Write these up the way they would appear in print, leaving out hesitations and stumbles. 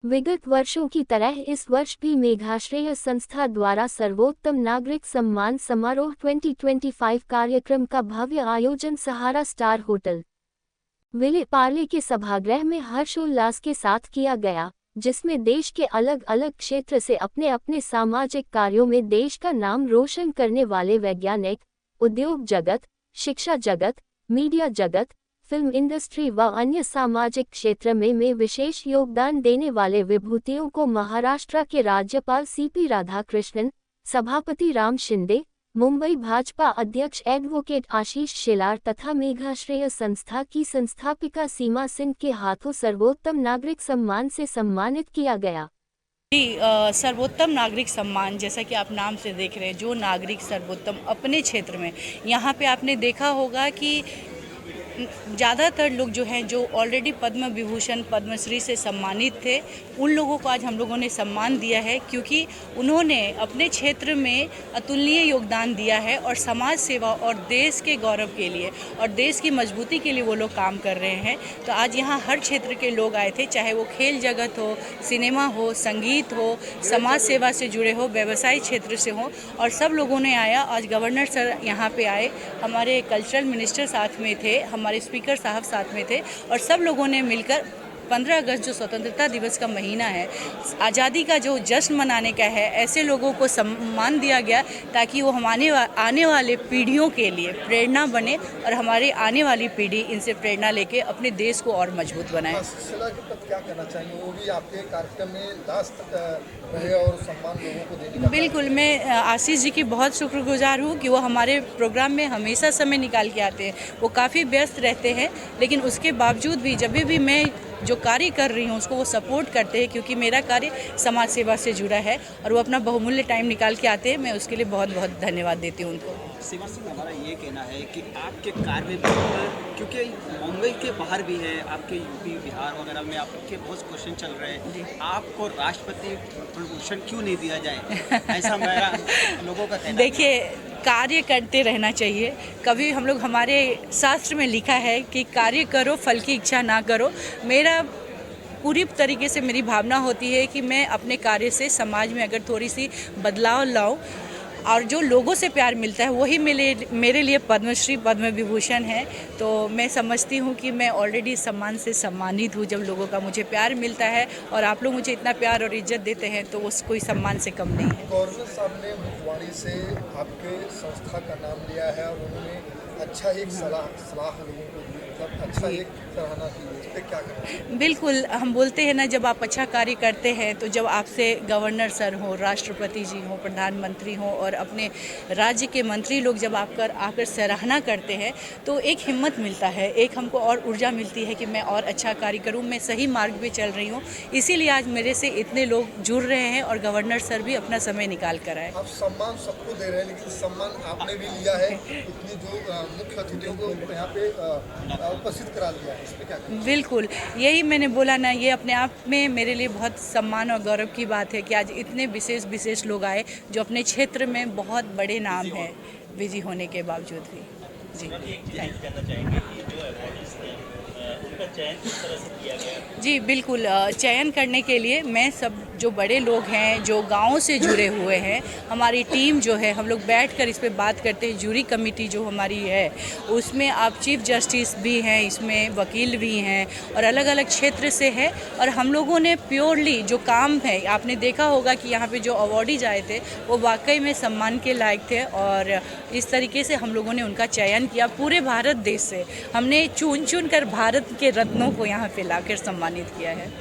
विगत वर्षों की तरह इस वर्ष भी मेघाश्रेय संस्था द्वारा सर्वोत्तम नागरिक सम्मान समारोह 2025 कार्यक्रम का भव्य आयोजन सहारा स्टार होटल विले पार्ले के सभागृह में हर्षोल्लास के साथ किया गया, जिसमें देश के अलग अलग क्षेत्र से अपने अपने सामाजिक कार्यों में देश का नाम रोशन करने वाले वैज्ञानिक, उद्योग जगत, शिक्षा जगत, मीडिया जगत, फिल्म इंडस्ट्री व अन्य सामाजिक क्षेत्र में विशेष योगदान देने वाले विभूतियों को महाराष्ट्र के राज्यपाल सीपी राधाकृष्णन, सभापति राम शिंदे, मुंबई भाजपा अध्यक्ष एडवोकेट आशीष शेलार तथा मेघाश्रेय संस्था की संस्थापिका सीमा सिंह के हाथों सर्वोत्तम नागरिक सम्मान से सम्मानित किया गया। सर्वोत्तम नागरिक सम्मान, जैसा कि आप नाम से देख रहे हैं, जो नागरिक सर्वोत्तम अपने क्षेत्र में, यहाँ पे आपने देखा होगा कि ज़्यादातर लोग जो हैं, जो ऑलरेडी पद्म विभूषण पद्मश्री से सम्मानित थे, उन लोगों को आज हम लोगों ने सम्मान दिया है, क्योंकि उन्होंने अपने क्षेत्र में अतुलनीय योगदान दिया है और समाज सेवा और देश के गौरव के लिए और देश की मजबूती के लिए वो लोग काम कर रहे हैं। तो आज यहाँ हर क्षेत्र के लोग आए थे, चाहे वो खेल जगत हो, सिनेमा हो, संगीत हो, समाज सेवा से जुड़े हो, व्यवसाय क्षेत्र से हो, और सब लोगों ने आया। आज गवर्नर सर यहाँ पे आए, हमारे कल्चरल मिनिस्टर साथ में थे, हमारे स्पीकर साहब साथ में थे, और सब लोगों ने मिलकर 15 अगस्त जो स्वतंत्रता दिवस का महीना है, आज़ादी का जो जश्न मनाने का है, ऐसे लोगों को सम्मान दिया गया ताकि वो हमारे आने वाले पीढ़ियों के लिए प्रेरणा बने और हमारी आने वाली पीढ़ी इनसे प्रेरणा लेके अपने देश को और मजबूत बनाए। क्या कहना चाहेंगे, वो भी आपके कार्यक्रम में लास्ट रहे और सम्मान लोगों को देने का? बिल्कुल, मैं आशीष जी की बहुत शुक्रगुजार हूँ कि वो हमारे प्रोग्राम में हमेशा समय निकाल के आते हैं। वो काफ़ी व्यस्त रहते हैं, लेकिन उसके बावजूद भी जब भी मैं जो कार्य कर रही हूँ उसको वो सपोर्ट करते हैं, क्योंकि मेरा कार्य समाज सेवा से जुड़ा है और वो अपना बहुमूल्य टाइम निकाल के आते हैं। मैं उसके लिए बहुत बहुत धन्यवाद देती हूँ उनको। सीमा सिंह, हमारा ये कहना है कि आपके कार्य में, क्योंकि मुंबई के बाहर भी है, आपके यूपी बिहार वगैरह में आपके बहुत क्वेश्चन चल रहे हैं, आपको राष्ट्रपति प्रभूषण क्यों नहीं दिया जाए, ऐसा मेरा लोगों का कहना है। देखिए, कार्य करते रहना चाहिए। कभी हम लोग, हमारे शास्त्र में लिखा है कि कार्य करो, फल की इच्छा ना करो। मेरा पूरी तरीके से मेरी भावना होती है कि मैं अपने कार्य से समाज में अगर थोड़ी सी बदलाव लाऊं, और जो लोगों से प्यार मिलता है वही मेरे लिए पद्मश्री पद्म विभूषण है। तो मैं समझती हूँ कि मैं ऑलरेडी सम्मान से सम्मानित हूँ। जब लोगों का मुझे प्यार मिलता है और आप लोग मुझे इतना प्यार और इज्जत देते हैं, तो वो कोई सम्मान से कम नहीं है। गवर्नर साहब ने मुखवाणी से आपके संस्था का नाम लिया है और उन्होंने अच्छा एक सलाह लोगों को दी, मतलब अच्छा एक सराहना की, उस पर क्या करना? बिल्कुल, हम बोलते हैं ना, जब आप अच्छा कार्य करते हैं तो जब आपसे गवर्नर सर हो, राष्ट्रपति जी हो, प्रधानमंत्री हो और अपने राज्य के मंत्री लोग जब आकर सराहना करते हैं, तो एक हिम्मत मिलता है, एक हमको और ऊर्जा मिलती है कि मैं और अच्छा कार्य करूं, मैं सही मार्ग पे चल रही हूं। इसीलिए आज मेरे से इतने लोग जुड़ रहे हैं और गवर्नर सर भी अपना समय निकाल कर आए। आप सम्मान सबको दे रहे हैं, लेकिन सम्मान आपने भी लिया है, इतनी जो मुख्य अतिथियों को यहाँ पे उपस्थित करा दिया है, इस पर क्या करें? बिल्कुल, यही मैंने बोला ना, ये अपने आप में मेरे लिए बहुत सम्मान और गौरव की बात है कि आज इतने विशेष लोग आए जो अपने क्षेत्र में बहुत बड़े नाम हैं, बिजी होने के बावजूद भी। जी, जी बिल्कुल, चयन करने के लिए मैं सब जो बड़े लोग हैं, जो गाँव से जुड़े हुए हैं, हमारी टीम जो है, हम लोग बैठकर इस पे बात करते हैं। जूरी कमेटी जो हमारी है, उसमें आप चीफ जस्टिस भी हैं, इसमें वकील भी हैं और अलग अलग क्षेत्र से है। और हम लोगों ने प्योरली जो काम है, आपने देखा होगा कि यहाँ पे जो अवार्डीज आए थे वो वाकई में सम्मान के लायक थे, और इस तरीके से हम लोगों ने उनका चयन किया। पूरे भारत देश से हमने चुन कर भारत के रत्नों को यहाँ पे लाकर सम्मानित किया है।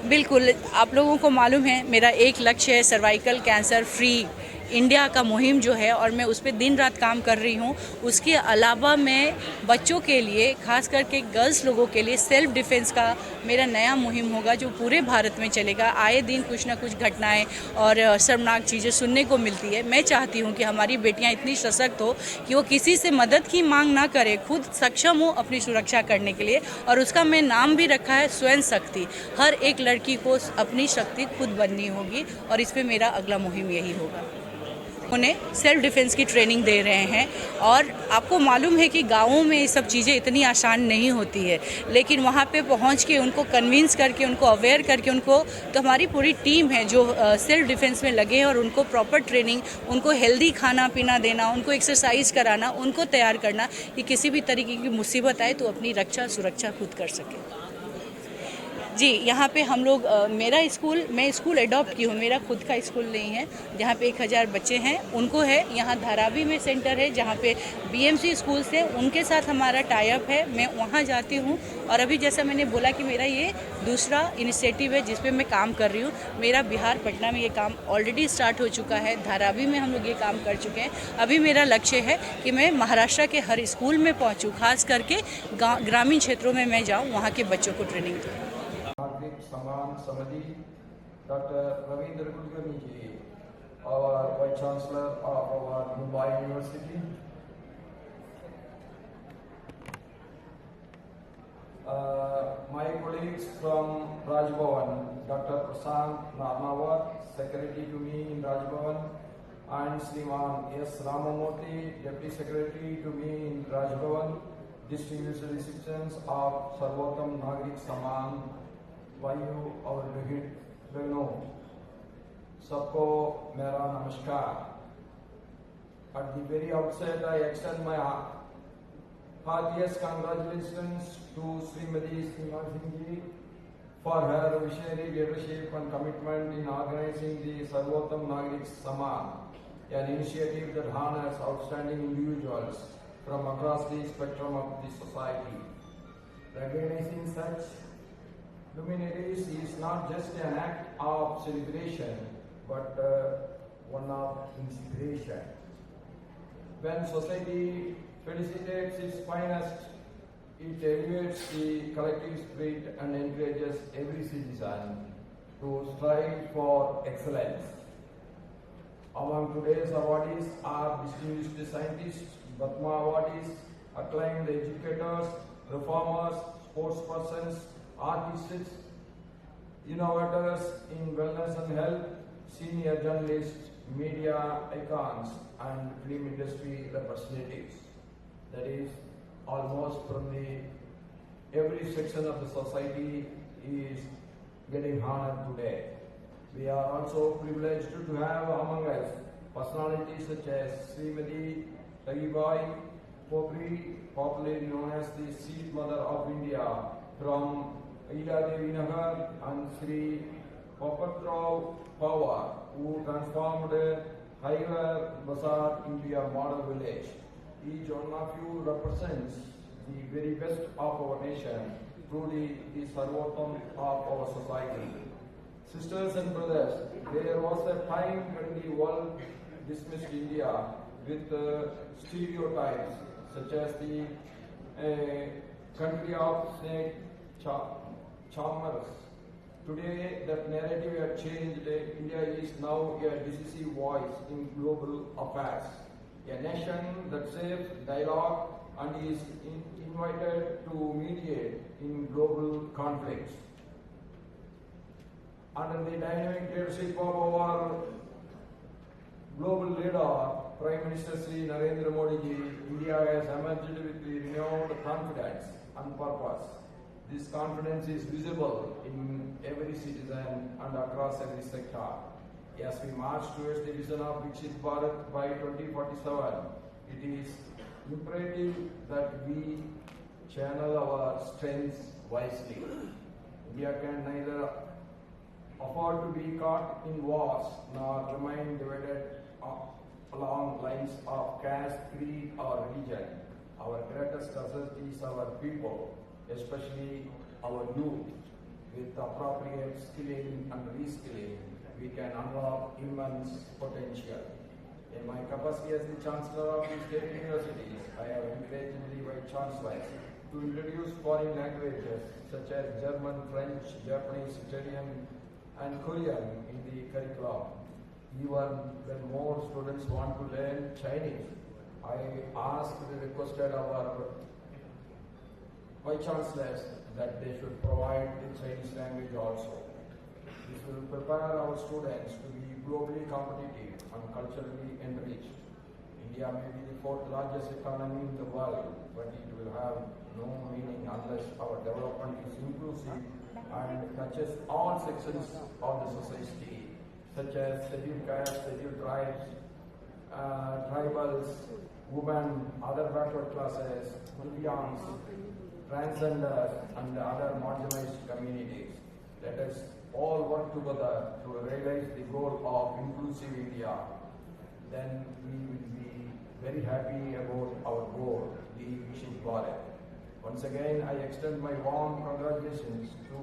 बिल्कुल, आप लोगों को मालूम है मेरा एक लक्ष्य है सर्वाइकल कैंसर फ्री इंडिया का मुहिम जो है, और मैं उस पर दिन रात काम कर रही हूँ। उसके अलावा मैं बच्चों के लिए, खास करके गर्ल्स लोगों के लिए सेल्फ डिफेंस का मेरा नया मुहिम होगा, जो पूरे भारत में चलेगा। आए दिन कुछ ना कुछ घटनाएं और शर्मनाक चीज़ें सुनने को मिलती है। मैं चाहती हूँ कि हमारी बेटियाँ इतनी सशक्त हो कि वो किसी से मदद की मांग ना करे, खुद सक्षम हो अपनी सुरक्षा करने के लिए। और उसका मैं नाम भी रखा है स्वयं शक्ति। हर एक लड़की को अपनी शक्ति खुद बननी होगी, और इस पर मेरा अगला मुहिम यही होगा। उन्हें सेल्फ डिफेंस की ट्रेनिंग दे रहे हैं। और आपको मालूम है कि गाँवों में ये सब चीज़ें इतनी आसान नहीं होती है, लेकिन वहाँ पे पहुँच के उनको कन्विंस करके, उनको अवेयर करके, उनको तो हमारी पूरी टीम है जो सेल्फ डिफेंस में लगे हैं, और उनको प्रॉपर ट्रेनिंग, उनको हेल्दी खाना पीना देना, उनको एक्सरसाइज कराना, उनको तैयार करना कि किसी भी तरीके की मुसीबत आए तो अपनी रक्षा सुरक्षा खुद कर सके। जी, यहाँ पे हम लोग मैं स्कूल अडॉप्ट की हूँ, मेरा खुद का स्कूल नहीं है, जहाँ पे 1000 बच्चे हैं उनको है। यहाँ धारावी में सेंटर है जहाँ पे बीएमसी स्कूल से उनके साथ हमारा टाई अप है, मैं वहाँ जाती हूँ। और अभी जैसा मैंने बोला कि मेरा ये दूसरा इनिशिएटिव है जिस पे मैं काम कर रही हूँ। मेरा बिहार पटना में ये काम ऑलरेडी स्टार्ट हो चुका है, धारावी में हम लोग ये काम कर चुके हैं। अभी मेरा लक्ष्य है कि मैं महाराष्ट्र के हर स्कूल में पहुँचूँ, खास करके ग्रामीण क्षेत्रों में मैं जाऊँ, वहाँ के बच्चों को ट्रेनिंग दूँ। नागरिक सम्मान समिति, Dr. Ravindra Kulkarni ji, our Vice Chancellor of our Mumbai University. My colleagues from Raj Bhavan, Dr. Prashant Narnawat, Secretary to me in Raj Bhavan, and Sriman S. Ramamurthy, Deputy Secretary to me in Raj Bhavan, distinguished recipients of Sarvottam Nagrik Samman, भाइयों और बहनों, सबको मेरा नमस्कार। At the very outset, I extend my heartiest congratulations to Srimati Seema Singh ji for her visionary leadership and commitment in organizing the Sarvottam Nagrik Samman, an initiative that honors outstanding individuals from across the spectrum of the society. Recognizing such luminaries is not just an act of celebration, but one of inspiration. When society felicitates its finest, it elevates the collective spirit and encourages every citizen to strive for excellence. Among today's awardees are distinguished scientists, Batma awardees, acclaimed educators, reformers, sportspersons, artists, innovators in wellness and health, senior journalists, media icons, and film industry representatives. That is, almost from every section of the society is getting honored today. We are also privileged to have among us personalities such as Srimati Tagibai Popri, popularly known as the Seed Mother of India, from Ida Devi Nagar, and Sri Papatrao Pawar, who transformed Haivar Bazar into a model village. Each one of you represents the very best of our nation, truly the Sarvottam of our society. Sisters and brothers, there was a time when the world dismissed India with stereotypes such as the country of snake charmers. Today, that narrative has changed. India is now a decisive voice in global affairs. A nation that saves dialogue and is invited to mediate in global conflicts. Under the dynamic leadership of our global leader, Prime Minister Sri Narendra Modi ji, India has emerged with the renewed confidence and purpose. This confidence is visible in every citizen and across every sector. As we march towards the vision of Viksit Bharat by 2047, it is imperative that we channel our strengths wisely. India can neither afford to be caught in wars nor remain divided along lines of caste, creed, or religion. Our greatest asset is our people, especially our youth. With appropriate skilling and reskilling, we can unlock immense potential. In my capacity as the Chancellor of the State Universities, I have encouraged the Vice Chancellors to introduce foreign languages such as German, French, Japanese, Italian, and Korean in the curriculum. Even when more students want to learn Chinese, I requested our Vice Chancellors that they should provide the Chinese language also. This will prepare our students to be globally competitive and culturally enriched. India may be the fourth largest economy in the world, but it will have no meaning unless our development is inclusive and touches all sections of the society, such as scheduled castes, scheduled tribes, tribals, women, other backward classes, Indians, transgenders, and other marginalized communities. Let us all work together to realize the goal of inclusive India. Then we will be very happy about our goal, the Viksit Bharat. Once again, I extend my warm congratulations to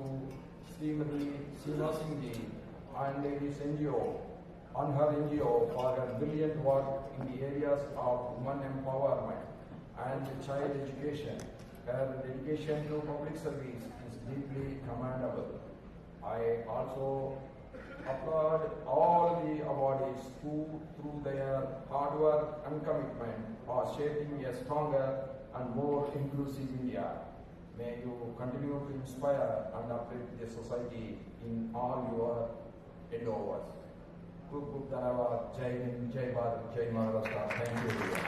Srimati Seema Singh ji and Ladies NGO on her NGO for her brilliant work in the areas of women empowerment and child education. Her dedication to public service is deeply commendable. I also applaud all the awardees who, through their hard work and commitment, are shaping a stronger and more inclusive India. May you continue to inspire and uplift the society in all your endeavors. खूब खूब धन्यवाद. जय हिंद, जय भारत, जय Maharashtra. Thank you everyone.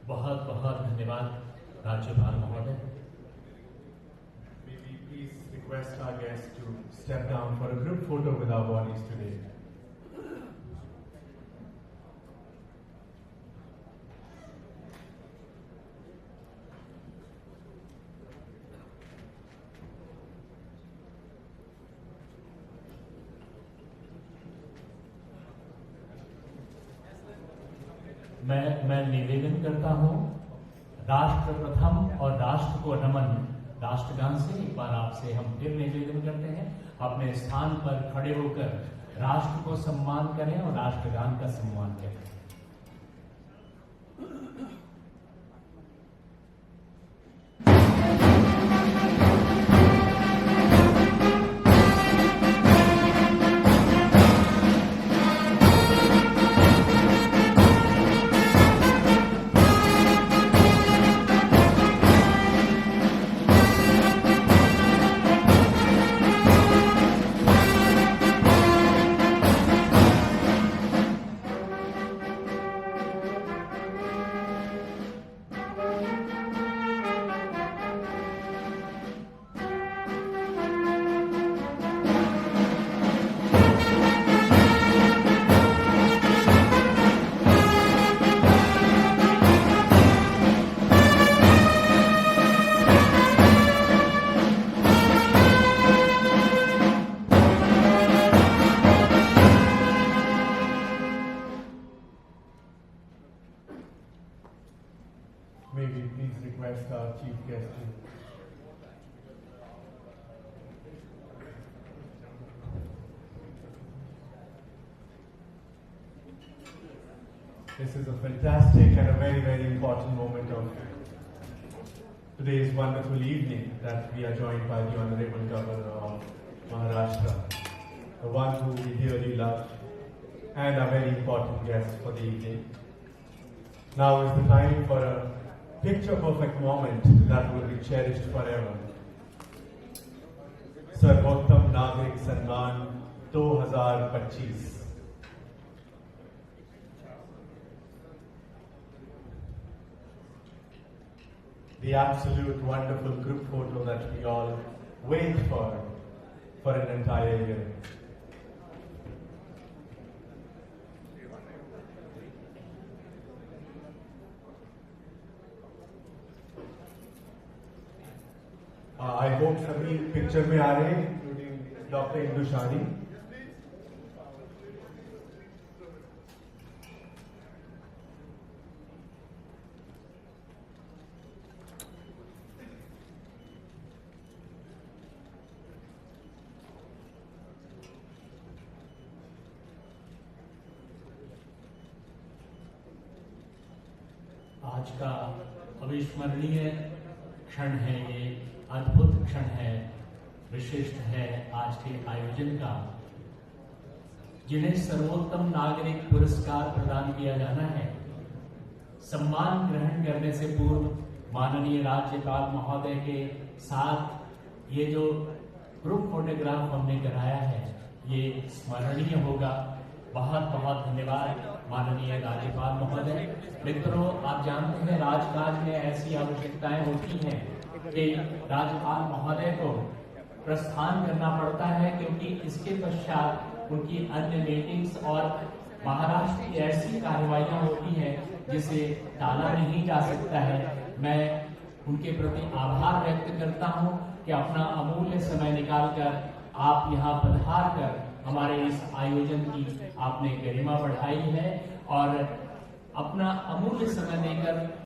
बहुत बहुत धन्यवाद राज्यपाल महोदय. May we please request our guests to step down for a group photo with our bodies today. मैं निवेदन करता हूँ, राष्ट्र प्रथम और राष्ट्र को नमन राष्ट्रगान से एक बार आपसे हम फिर निवेदन करते हैं. अपने स्थान पर खड़े होकर राष्ट्र को सम्मान करें और राष्ट्रगान का सम्मान करें. May we please request our chief guest to This is a fantastic and a very, very important moment of today's wonderful evening that we are joined by the Honorable Governor of Maharashtra, the one who we dearly love and a very important guest for the evening. Now is the time for a picture-perfect moment that will be cherished forever. Sarvottam Nagrik Samman 2025. The absolute wonderful group photo that we all wait for an entire year. I hope सभी picture में आ रहे हैं, including Dr. Indu Shadi. आज का अविस्मरणीय क्षण है, ये अद्भुत क्षण है, विशिष्ट है आज के आयोजन का, जिन्हें सर्वोत्तम नागरिक पुरस्कार प्रदान किया जाना है. सम्मान ग्रहण करने से पूर्व माननीय राज्यपाल महोदय के साथ ये जो ग्रुप फोटोग्राफ हमने कराया है ये स्मरणीय होगा। बहुत बहुत धन्यवाद माननीय राज्यपाल महोदय। मित्रों, आप जानते हैं राजकाज में ऐसी आवश्यकताएं होती हैं कि राज्यपाल महोदय को प्रस्थान करना पड़ता है, क्योंकि इसके पश्चात उनकी अन्य मीटिंग्स और महाराष्ट्र की ऐसी कार्रवाइयां होती हैं जिसे टाला नहीं जा सकता है। मैं उनके प्रति आभार व्यक्त करता हूं कि अपना अमूल्य समय निकालकर आप यहाँ पधार कर हमारे इस आयोजन की आपने गरिमा बढ़ाई है और अपना अमूल्य समय देकर